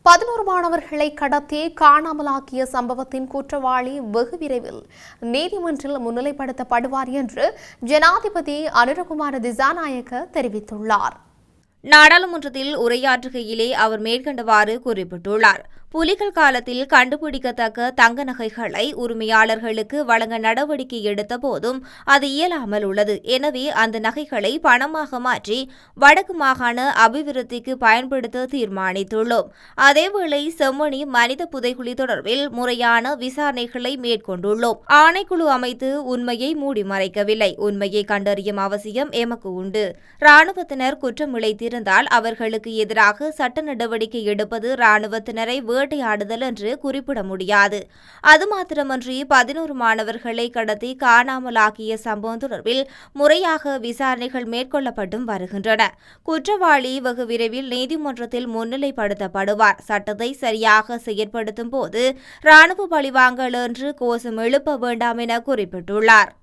11 மாணவர்களை கடத்தி காணாமலாக்கிய சம்பவத்தின் குற்றவாளி வெகு விரைவில் நீதிமன்றில் முன்னிலைப்படுத்தப்படுவார் என்று ஜனாதிபதி அனுரகுமார திசாநாயக்க தெரிவித்துள்ளார். நாடாளுமன்றத்தில் உரையாற்றுகையிலே அவர் மேற்கண்டவாறு குறிப்பிட்டுள்ளார். புலிகள் காலத்தில் கண்டுபிடிக்கத்தக்க தங்க நகைகளை உரிமையாளர்களுக்கு வழங்க நடவடிக்கை எடுத்த போதும் அது இயலாமல் உள்ளது. எனவே அந்த நகைகளை பணமாக மாற்றி வடக்கு மாகாண அபிவிருத்திக்கு பயன்படுத்த தீர்மானித்துள்ளோம். அதேவேளை செம்மணி மனித புதைகுழி தொடர்பில் முறையான விசாரணைகளை மேற்கொண்டுள்ளோம். ஆணைக்குழு அமைத்து உண்மையை மூடி மறைக்கவில்லை. உண்மையை கண்டறியும் அவசியம் எமக்கு உண்டு. இராணுவத்தினர் குற்றம் இழைத்திருந்தால் அவர்களுக்கு எதிராக சட்ட நடவடிக்கை எடுப்பது இராணுவத்தினரை வேட்டையாடுதல் என்று குறிப்பிட முடியாது. அது மாத்திரமன்றி 11 மாணவர்களை கடத்தி காணாமலாக்கிய சம்பவம் தொடர்பில் முறையாக விசாரணைகள் மேற்கொள்ளப்பட்டும் வருகின்றன. குற்றவாளி வெகு விரைவில் நீதிமன்றத்தில் முன்னிலைப்படுத்தப்படுவார். சட்டத்தை சரியாக செயற்படுத்தும் போது இராணுவ பழிவாங்கல் என்று கோஷம் எழுப்ப வேண்டாம் என குறிப்பிட்டுள்ளார்.